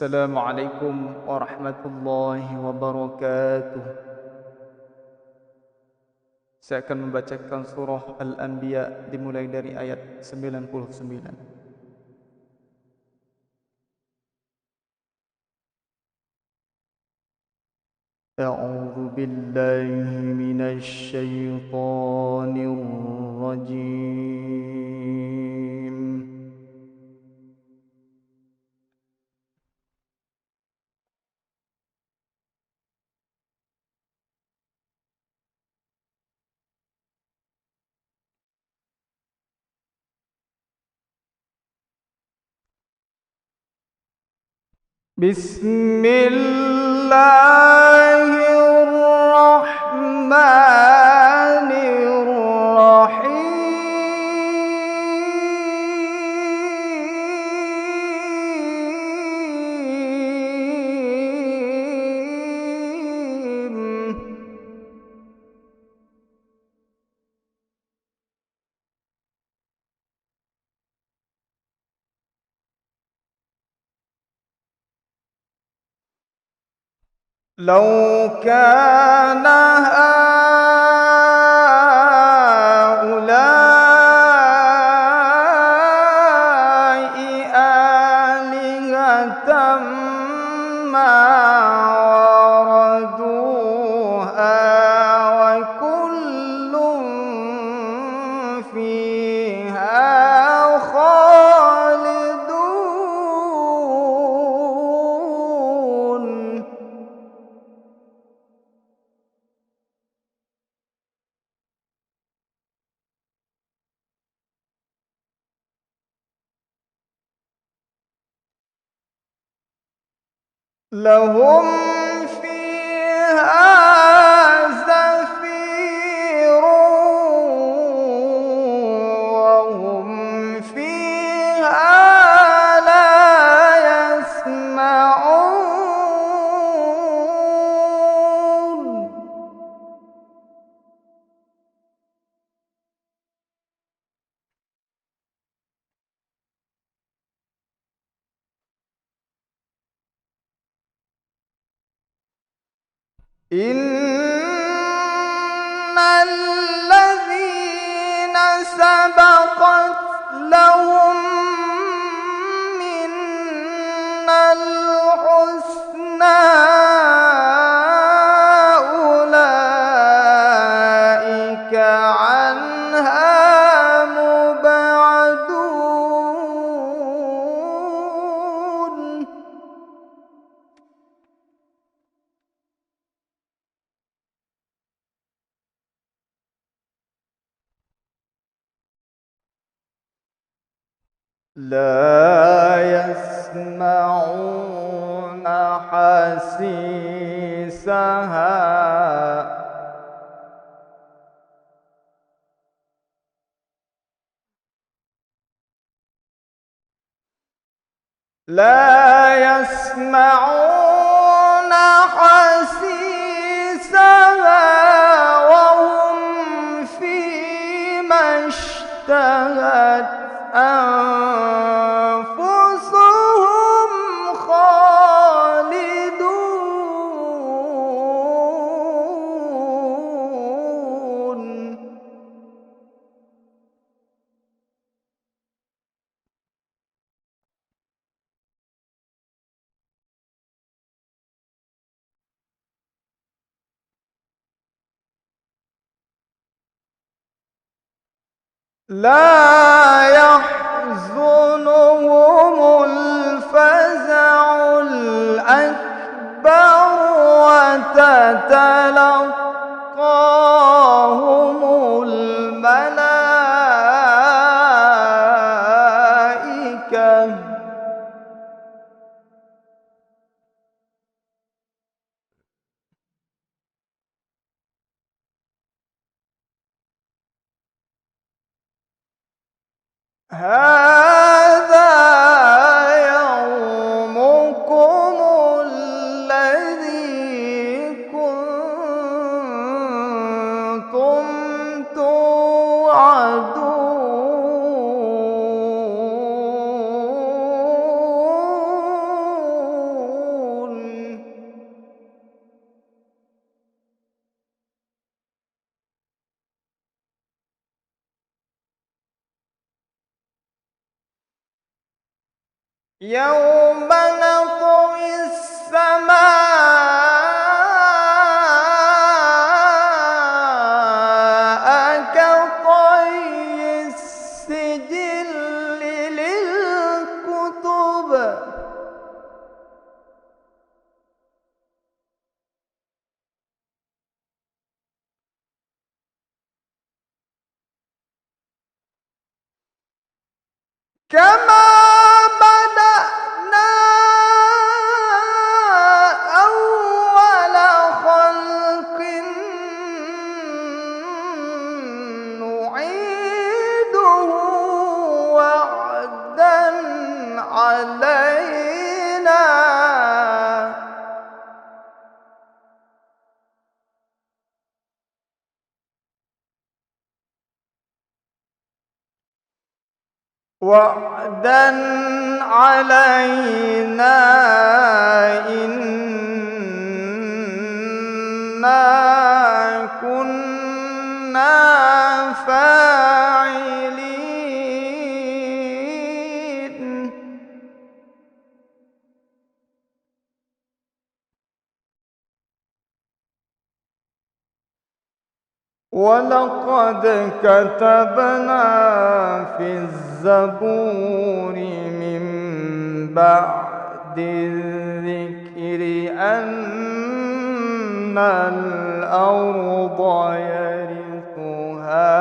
Assalamualaikum warahmatullahi wabarakatuh. Saya akan membacakan surah Al-Anbiya dimulai dari ayat 99. A'udzu billahi minasy syaithanir rajim. Bismillahirrahmanirrahim. لو كان هؤلاء آلهة ما وردوها وكل فيها خالدون. لهم فيها زفير وهم فيها لا يسمعون. إن الذين سبقت لهم منا الحسنى أولئك عنها مبعدون. لا يسمعون حسيسها وهم فيما اشتهت أنفسهم خالدون. لا يحزنهم الفزع الأكبر وتتلقاهم الملائكة هذا يومكم الذي كنتم توعدون. يوم نطوي السماء كطي السجل للكتب كما بدأنا أول خلق نعيده وعدا علينا وعدا علينا إنا كنا فاعلين ولقد كتبنا في الزبور من بعد الذكر أن الأرض يرثها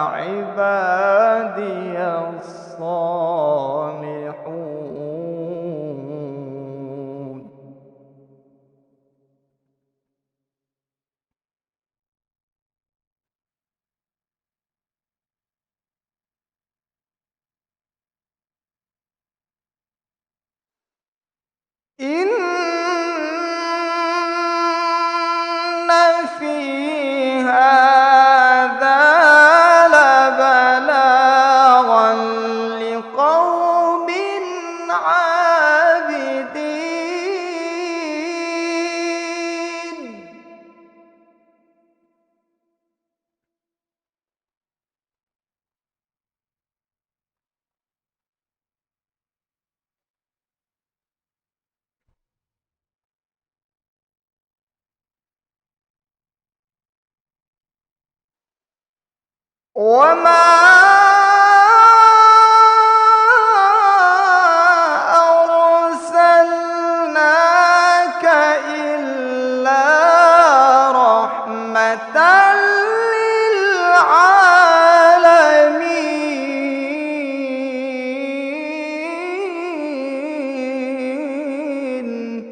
عبادي الصالحون إن في هذا لبلاغا لقوم عابدين وما أرسلناك إلا رحمة للعالمين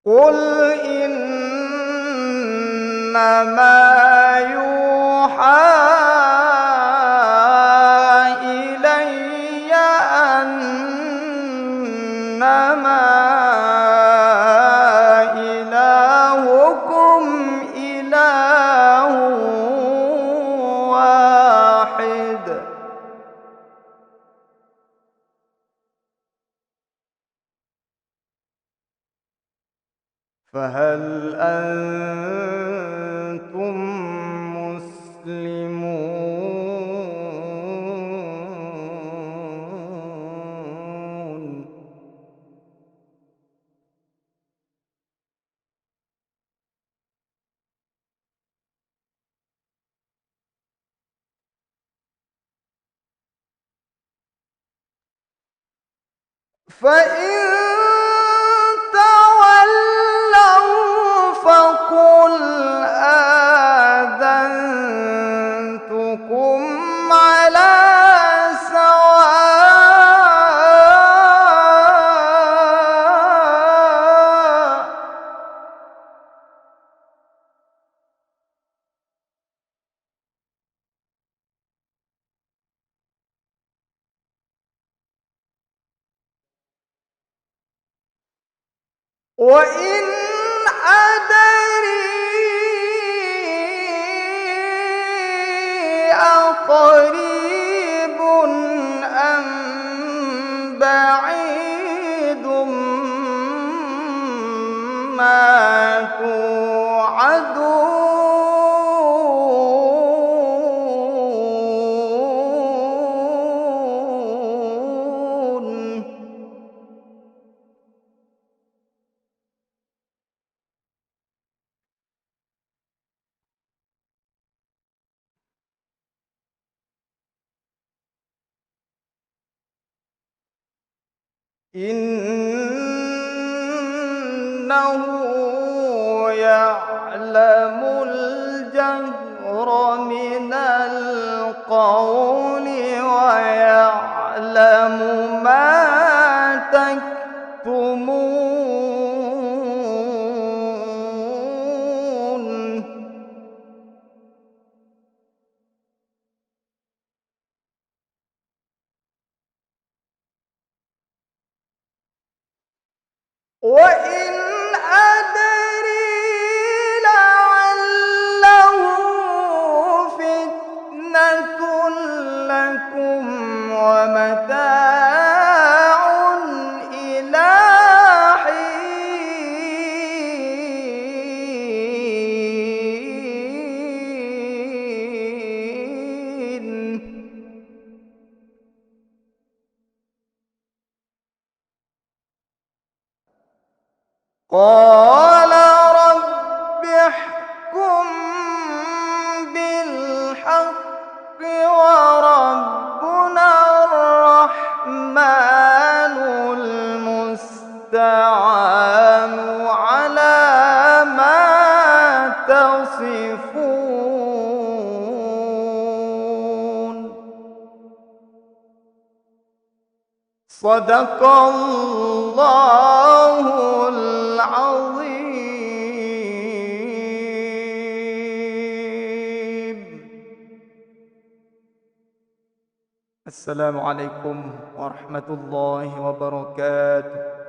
قل إنما يوحى إلي أنما إلهكم إله واحد فهل أنتم مسلمون فإن تولوا فقل آذنتكم على سواء وإن أدري أقريب أم بعيد ما توعدون إنه يعلم الجهر من القول ويعلم ما تكتمون وإن أدري لعله فتنة لكم ومتاع إلى حين قال رب احكم بالحق وربنا الرحمن المستعان على ما تصفون صدق الله العظيم. السلام عليكم ورحمة الله وبركاته.